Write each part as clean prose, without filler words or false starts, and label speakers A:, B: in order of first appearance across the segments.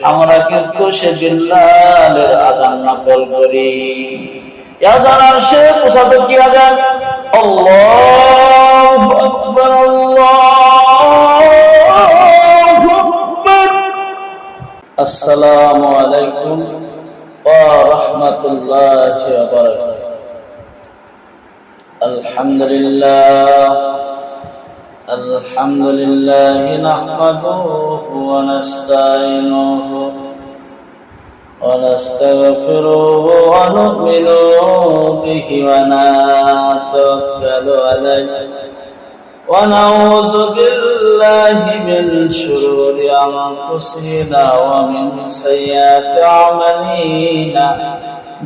A: আমরা কিন্তু সে বিল্লালের আযান নকল করি। আযান আসে পৌঁছাবে কি আযান? আল্লাহু আকবার, আল্লাহু আকবার। আসসালামু আলাইকুম ওয়া রাহমাতুল্লাহি ওয়া বারাকাতুহু। আলহামদুলিল্লাহ নাহমাদুহু ওয়া নাস্তাঈনুহু ওয়া নাস্তাগফিরুহু ওয়া নু'মিনু বিহি ওয়া নাতাওয়াক্কালু আলাইহি ওয়া নাউযু বিল্লাহি মিন শুরুরি আনফুসিনা ওয়া মিন সাইয়্যাতি আমালিনা।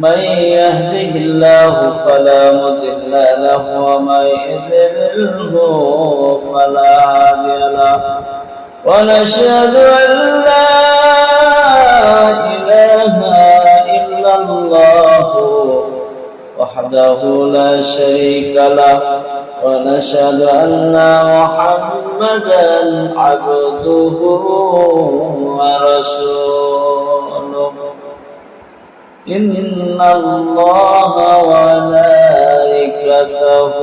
A: من يهده الله فلا مضل له ومن يضلله فلا هادي له ونشهد أن لا إله إلا الله وحده لا شريك له ونشهد أن محمدا عبده ورسوله إن الله وملائكته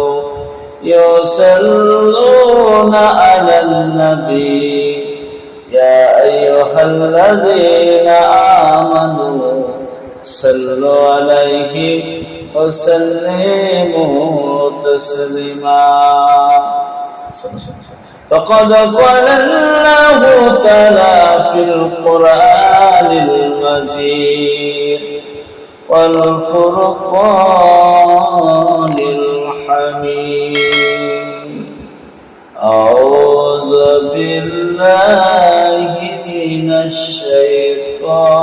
A: يصلون على النبي يا أيها الذين آمنوا صلوا عليه وسلموا تسليما. فقد قال الله تعالى في القرآن المجيد والفرقان الحميد: أعوذ بالله من الشيطان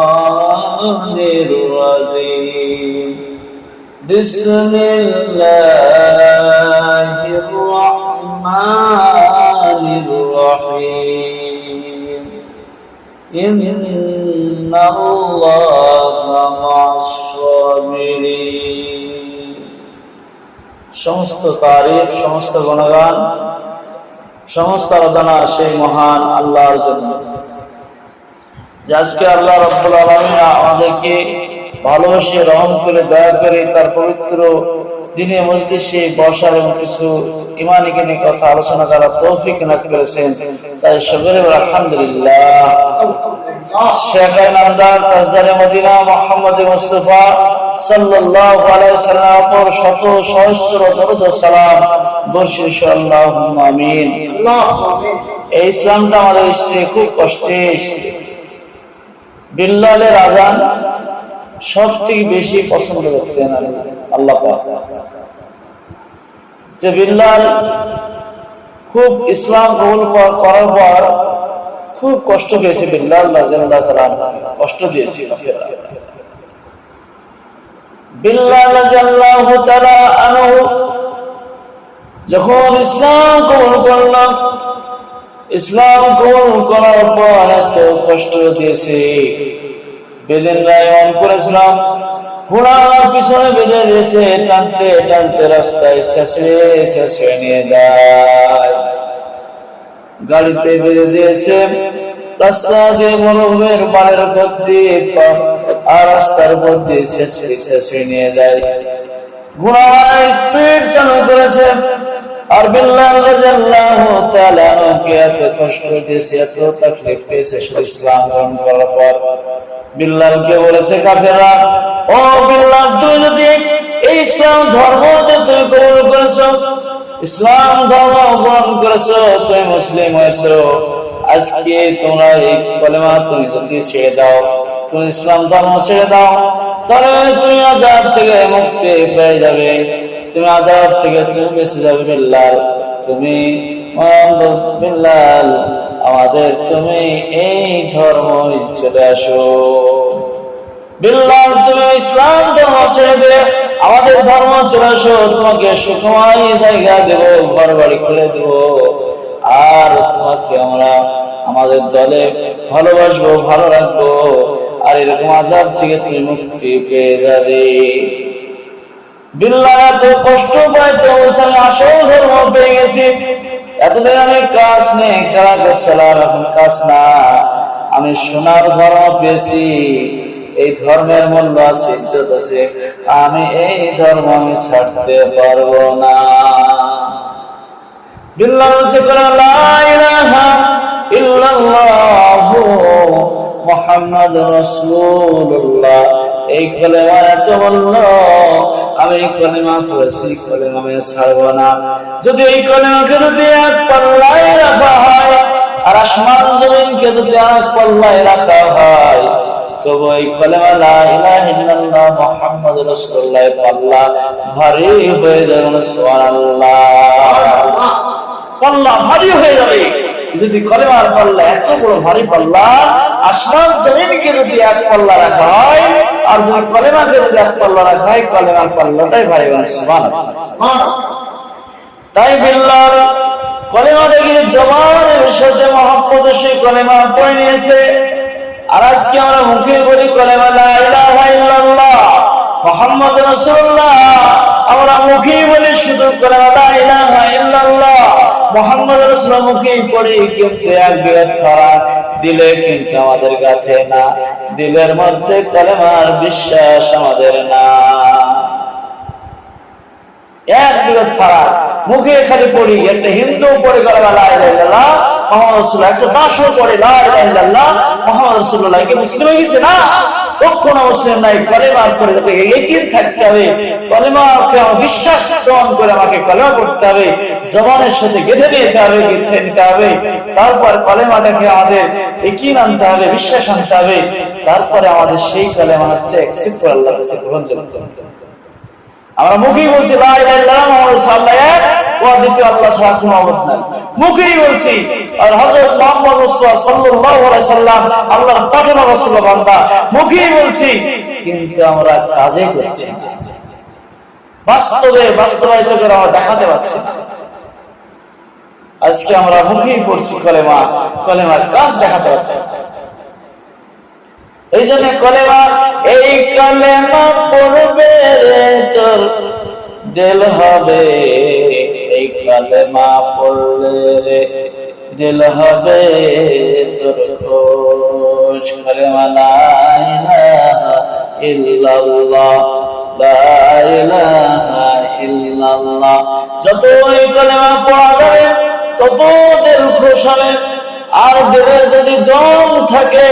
A: الرجيم. بسم الله الرحمن الرحيم. إن الله مع الصابرين. সমস্ত তারিফ, সমস্ত গুণগান, সমস্ত আরাধনা সেই মহান আল্লাহর জন্য, যে আজকে আল্লাহ রাব্বুল আলামিন আমাদেরকে ভালোবেসে রহম করে দয়া করে তার পবিত্র দিনে মজলিসে বসার এবং কিছু ঈমানি জ্ঞানী কথা আলোচনা করার তৌফিক নাত করেছেন, তাই সকলে আলহামদুলিল্লাহ। শেখায় নামদার তাজদারে মদিনা মুহাম্মদ মুস্তাফা সাল্লাল্লাহু আলাইহি সাল্লাম পর শত সহস্র দরুদ ও সালাম বর্ষিত আল্লাহুম্মা আমিন। এই ইসলামটা আমাদের এসেছে খুব কষ্টে এসেছে। বিল্লালের আযান সবথেকে বেশি পছন্দ করতেন আল্লাহ পাক। যে বিল্লাল খুব ইসলাম কবুল করার পর খুব কষ্ট পেয়েছে, বিল্লাল রাদিয়াল্লাহু তাআলা কষ্ট দিয়েছিল। বিল্লাল রাদিয়াল্লাহু তাআলা আনহু যখন ইসলাম কবুল করলেন, ইসলাম কবুল করার পর এত কষ্ট দিয়েছে, বেদিন রায়ন করেছিলাম, ঘোড়ার পিছনে বেঁধে দিয়েছে, টানতে টানতে রাস্তায় শেষে নিয়ে যায়। গাড়িতে বেঁধে দিয়েছে, রাস্তা দিয়ে মরুভূমির পাড়ের উপর দিয়ে আর রাস্তার উপর দিয়ে শেষে নিয়ে যায়। ঘোড়া স্পিড চালু করেছে, আর বিল্লাল রাদিয়াল্লাহু তাআলা আনহুকে এত কষ্ট দিয়েছে, এত তাকলীফ পেয়েছে শুধু ইসলাম গ্রহণ করার পর। বিল্লালকে বলেছে কাফেররা, ও বিল্লাল, তুমি যদি এই ইসলাম ধর্ম যে তুমি কবুল করেছো, ইসলাম ধর্ম গ্রহণ করেছো, তুমি মুসলিম হয়েছো, আজকে তোমরা এই কলেমা তুমি যদি ছেড়ে দাও, তুমি ইসলাম ধর্ম ছেড়ে দাও, তাহলে তুমি আযাব থেকে মুক্তি পেয়ে যাবে, তুমি আযাব থেকে তুমি বেঁচে যাবে। বিল্লাল, তুমি বিল্লাল, আমাদের তুমি এই ধর্ম চলে আসো। বিল্লাল, তুমি ইসলাম ধর্ম ছেড়ে দিয়ে আমাদের ধর্ম চলে আসো, তোমাকে সুখময় জায়গা দেব, ঘর বাড়ি খুলে দেব, আর তোমাকে আমরা আমাদের দলে ভালোবাসবো, ভালো রাখবো, আর এরকম আযাব থেকে তুমি মুক্তি পেয়ে যাবে। বিল্লাল এত কষ্ট পাইতে বলছে, আমি আসল ধর্ম পেয়ে গেছি, এতদিন আমি কাজ নেই, খেলা করছিলাম, এখন কাজ না, আমি সোনার ধর্ম পেয়েছি, এই ধর্মের মূল্য আছে, ইজ্জত আছে, আমি এই ধর্ম আমি ছাড়তে পারবো না। বিল্লাহ বলছে লা ইলাহা ইল্লাল্লাহু মুহাম্মাদুর রাসূলুল্লাহ, এই কলেমা এত বলল, আমি এই কলেমা পড়েছি, কলেমা আমি ছাড়বো না। যদি এই কলেমাকে যদি এক পাল্লায় রাখা হয়, আর আসমান জমিনকে যদি এক পাল্লায় রাখা হয়, তবু এই কলেমা লা ইলাহা ইল্লাল্লাহ মুহাম্মাদুর রাসূলুল্লাহ পাল্লা ভারী হয়ে যাবে। সুবহানাল্লাহ, পাল্লা ভারী হয়ে যাবে। যদি কলেমার পাল্লা এত বড় ভারী পাল্লা, আসমান জমিনকে যদি এক পাল্লা রাখা হয়, আর যদি কলেমাকে যদি এক পাল্লা রাখা হয়, কলেমার পাল্লাটাই ভারী হবে। সুবহানাল্লাহ। তাই বিল্লাহ কলেমা দেখি জবানের সাথে মহব্বতে সেই কলেমা পড়ে নিয়েছে। আর আজকে আমরা মুখে বলি কলেমা লা ইলাহা ইল্লাল্লাহ মুহাম্মাদুর রাসূলুল্লাহ, আমরা মুখে বলি শুধু কলেমা লা ইলাহা ইল্লাল্লাহ মুহাম্মাদুর রাসূলুল্লাহ মুখে পড়ি, কিন্তু এক বিরাট ফারাক, দিলে কিন্তু আমাদের গাথে না, দিলের মধ্যে কলেমার বিশ্বাস আমাদের না। এক বিরাট ফারাক, মুখে খালি পড়ি, একটা হিন্দু পড়ে কলেমা লা ইলাহা ইল্লাল্লাহ মুহাম্মাদুর রাসূলুল্লাহ, একটা দাসও পড়ে লা ইলাহা ইল্লাল্লাহ মুহাম্মাদুর রাসূলুল্লাহ, কি মুসলিম হয়ে গেছে? না, কখনো মুসলিম নাই। কলেমার পরে ইয়াকিন থাকতে হবে, কলেমাকে বিশ্বাস গ্রহণ করে আমাকে কলেমা পড়তে হবে, জবানের সাথে গেঁথে নিতে হবে, গেঁথে নিতে হবে। তারপর কলেমাটাকে আমাদের ইয়াকিন আনতে হবে, বিশ্বাস আনতে হবে, তারপরে আমাদের সেই কলেমা হচ্ছে অ্যাকসেপ্ট করে আল্লাহর কাছে গ্রহণযোগ্য। আমরা মুখেই বলছি লা ইলাহা ইল্লাল্লাহ মুহাম্মাদুর রাসূলুল্লাহ এক, ও দ্বিতীয় আল্লাহ ছাড়া কোনো মাবুদ নাই, মুখেই বলছি। আর হযরত মুহাম্মদ মুস্তাফা সাল্লাল্লাহু আলাইহি সাল্লাম আল্লাহর পাঠানো রাসূল বান্দা, মুখেই বলছি, কিন্তু আমরা কাজে করছি, বাস্তবে বাস্তবায়িত করে আমরা দেখাতে পারছি না। আজকে আমরা মুখেই পড়ছি কলেমা, কলেমার কাজ দেখাতে পারছি। এই জন্য কলেমা, এই কলেমা পড়বে রে তোর দিল হবে, এই কলেমা পড়লে রে দিল হবে তোর খুশ। কলেমা লা ইলাহা ইল্লাল্লাহ, লা ইলাহা ইল্লাল্লাহ, যত এই কলেমা পড়া যাবে তত দিল খুশ হবে। আর দিলের যদি জং থাকে,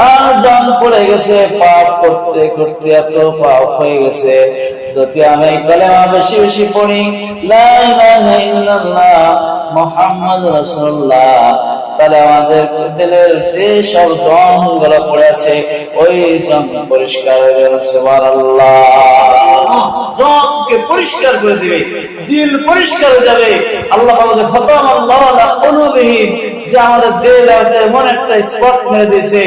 A: আর জং পড়ে গেছে, পাপ করতে করতে এত পাপ হয়ে গেছে, যদি আমি কলেমা বেশি বেশি পড়ি লা ইলাহা ইল্লাল্লাহ মুহাম্মাদুর রাসূলুল্লাহ, তাহলে আমাদের দিলের যে সব জং গুলো পড়ে আছে, ওই জং পরিষ্কার হয়ে যাবে। সুবহানাল্লাহ, জংকে পরিষ্কার করে দিবে, দিল পরিষ্কার হয়ে যাবে। আল্লাহ বলে খতামাল্লাহু আলা কুলুবিহিম, যে আমাদের দিল এমন একটা স্পট মেরে দিয়েছে,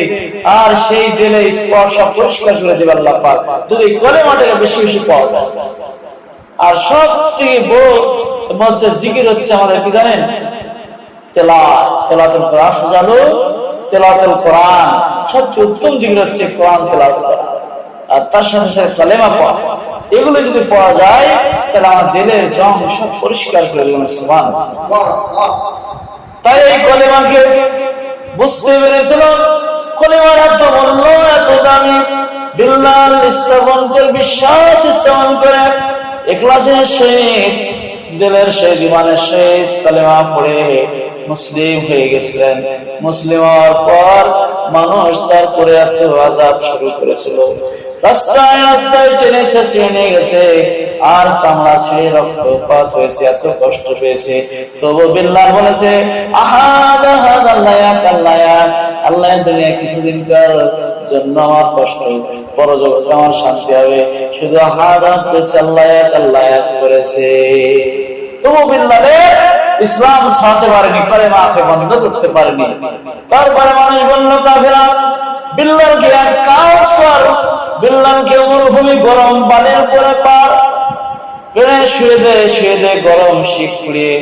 A: আর সেই দিলে স্পট সব পরিষ্কার করে দেবে আল্লাহ পাক, যদি কলেমাটাকে বেশি বেশি পাওয়া যায়। আর সব থেকে বড় মধ্যে জিকির হচ্ছে আমাদের কি জানেন? তেলাওয়াতুল কোরআন। জানো তেলাওয়াতুল কোরআন সবচেয়ে উত্তম জিকির হচ্ছে কোরআন তেলাওয়াত করা, আর তার সাথে সাথে কলেমা পড়া। এগুলো যদি পড়া যায়, তাহলে আমার দিলের জং সব পরিষ্কার করে দেবে। সুবহানাল্লাহ। তাই এই কলেমাকে বুঝতে পেরেছিল, কলেমার এত মূল্য, এত দামি। বিল্লাহ ইসলাম করে বিশ্বাস স্থাপন করে ইখলাসের সহিত, দিলের সহিত, ইমানের সহিত কলেমা পড়ে মুসলিম হয়ে গেছিলেন। মুসলিম হওয়ার পর মানুষ তারপরে এত আযাব শুরু করেছিল, রাস্তায় রাস্তায় টেনে ছেঁচড়ে নিয়ে গেছে, আর চামড়া ছিঁড়ে রক্তপাত হয়েছে, এত কষ্ট পেয়েছে। তবু বিল্লাহ বলেছে আহাদ আহাদ আল্লাহ এক, আল্লাহ এক, আল্লাহ দুনিয়া কিছুদিনকার জন্য আমার কষ্ট, পরজগতে আমার শান্তি হবে, শুধু আহাদ আহাদ করেছে, আল্লাহ এক, আল্লাহ এক করেছে। তবু বিল্লাহ ইসলাম ছাড়তে পারেনি, কলেমাকে বন্ধ করতে পারেনি। তারপরে মানুষ বলল কাফেররা বিল্লাহকে এক কাজ কর, বিল্লাহকে মরুভূমি গরম বালির উপরে পার করে শুয়ে দে, গরম শিক পুড়িয়ে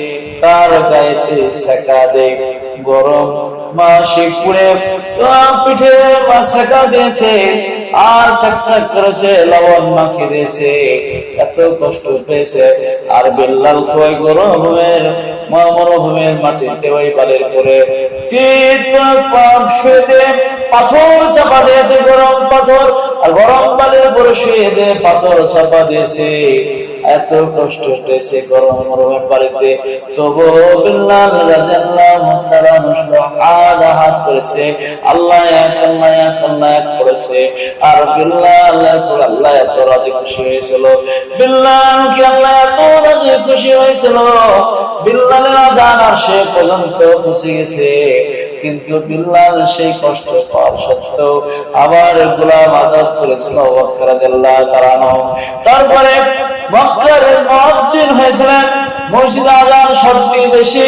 A: তার গায়েতে সেকা দে, গরম মা শিবপুরে পিঠে মা শেখা দিয়েছে আর সাকসাক করেছে, লবণ মাখিয়ে দিয়েছে, এত কষ্ট পেয়েছে। আর বিল্লাল কই মরুভূমির মাটিতে ওই বালির করে পাথর চাপা দিয়েছে, গরম পাথর, আর গরম বালির উপরে শুয়ে দিয়ে পাথর চাপা দিয়েছে। এত কষ্ট পেয়েছে গরম মরুভূমির বাড়িতে, তবু বিল্লাল রাদিয়াল্লাহু তাআলা হাত করেছে, আল্লাহ এক আল্লাহ এক আল্লাহ এক করেছে। আর বিল্লাল আল্লাহ এত রাজি খুশি হয়েছিল, বিল্লাল কি আল্লাহ এত রাজি খুশি হয়েছিল, বিল্লালের আযান আরশে পর্যন্ত পৌঁছে গেছে। কিন্তু বিল্লাল সেই কষ্ট পাওয়ার সত্ত্বেও আবার গোলাম আজাদ করেছিল আবু বকর রাদিয়াল্লাহু তাআলা আনহু। তারপরে মক্কার মুয়াজ্জিন হয়েছিলেন, মসজিদে আযান সবচেয়ে বেশি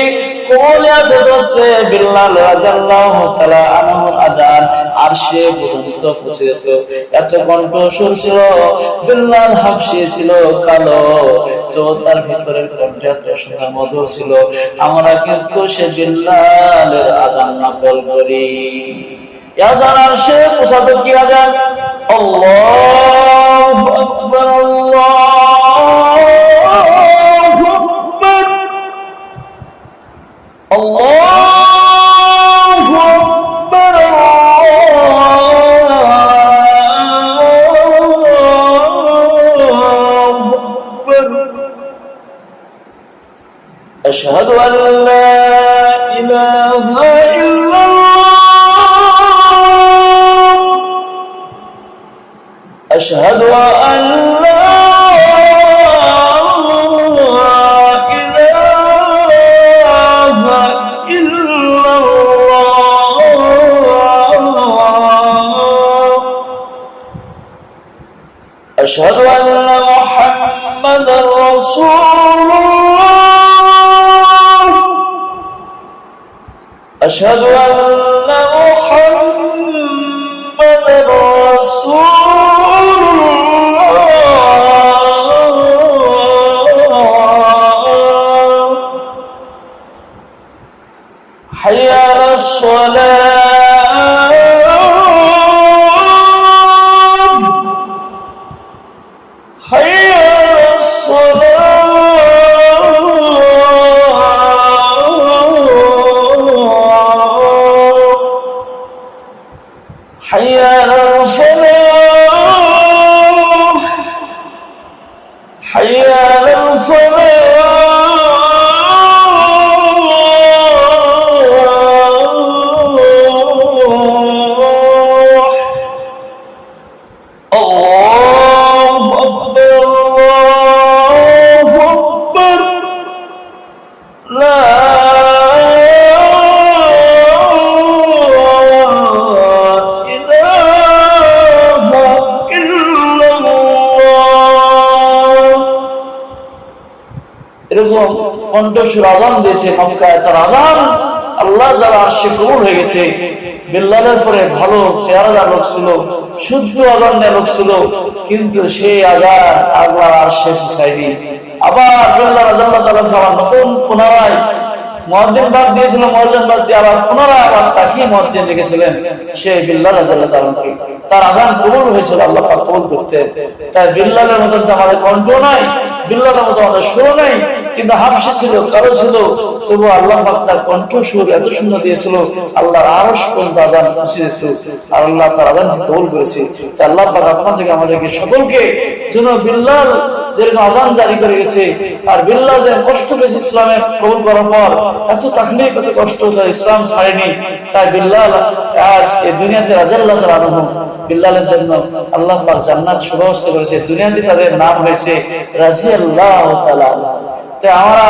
A: কবুলিয়াত হচ্ছে বিল্লাল রাদিয়াল্লাহু তাআলা আনহুর আযান আরশে পর্যন্ত পৌঁছে যেত। এত কণ্ঠ সুর ছিল, বিল্লাল হাবশী ছিল, কালো, তো তার ভিতরের কণ্ঠ এত সুন্দর মধুর ছিল। আমরা কিন্তু সে বিল্লালের আযান নকল করি। আযান আরশে পৌঁছাতো কি আযান? আল্লাহু আকবার, আল্লাহু আকবার, আল্লাহু আকবার, আল্লাহু আকবার। আশহাদু আন লা ইলাহা ইল্লাল্লাহ, আশহাদু আন লা أشهد أن محمدا رسول الله، أشهد أن محمدا رسول الله، حي على الصلاة، حي على الصلاة، حي على الفلاح، حي على الفلاح، এরকম কণ্ঠস্বর আযান দিয়েছে মক্কায়। তার আযান আল্লাহ তাআলা আরশে কবুল হয়ে গেছে। বিল্লালের পরে ভালো চেহারার লোক ছিল, শুদ্ধ আযান দেওয়ার লোক ছিল, কিন্তু সেই আযান আল্লাহ আরশে পৌঁছায়নি। আবার বিল্লাল রাদিয়াল্লাহু তাআলা আবার নতুন পুনরায় মুয়াজ্জিন বাদ দিয়েছিল, মুয়াজ্জিন বাদ দিয়ে আবার পুনরায় আবার তাকে মুয়াজ্জিন রেখেছিলেন। সেই বিল্লাল রাদিয়াল্লাহু তাআলা তার আযান কবুল হয়েছিল, আল্লাহ পাক কবুল করতেন। তাই বিল্লালের মতন তো আমাদের কণ্ঠ নাই, বিল্লালের মতো আমাদের সুর নাই, কিন্তু হাবশী ছিল, কারো ছিল, তবু আল্লাহ পাক তার কণ্ঠ সুর এত সুন্দর দিয়েছিল, আল্লাহর আরশ পর্যন্ত আযান পৌঁছে দিয়েছিল, আর আল্লাহ তার আযান কবুল করেছে। তাই আল্লাহ পাক আপনার থেকে আমাদেরকে সকলকে যেন বিল্লাল যেরকম আযান জারি করে গেছে, আর বিল্লাল যে কষ্ট পেয়েছে ইসলামে কবুল করার পর, এত তাকলীফ এত কষ্ট, ইসলাম ছাড়েনি। তাই বিল্লাল আজ এই দুনিয়াতে রাদিয়াল্লাহু তাআলা আনহু, বিল্লালের জন্য আল্লাহ পাক জান্নাত সুব্যবস্থা করেছে, দুনিয়াতে তাদের নাম হয়েছে রাদিয়াল্লাহু তাআলা। তাই আমরা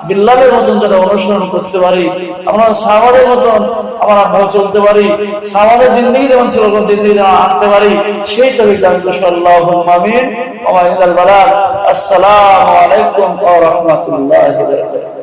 A: বিল্লালের মতন যারা অনুসরণ করতে পারি, আমরা সাহাবাদের মতন আমরা চলতে পারি, সাহাবাদের জিন্দেগি যেমন ছিল জিন্দেগি যেমন আনতে পারি, সেই তৌফিক দান করুন। আল্লাহুম্মা আমিন। ওয়া ইলাল বালাগ। আসসালামু আলাইকুম ওয়া রাহমাতুল্লাহি ওয়া বারাকাতুহু।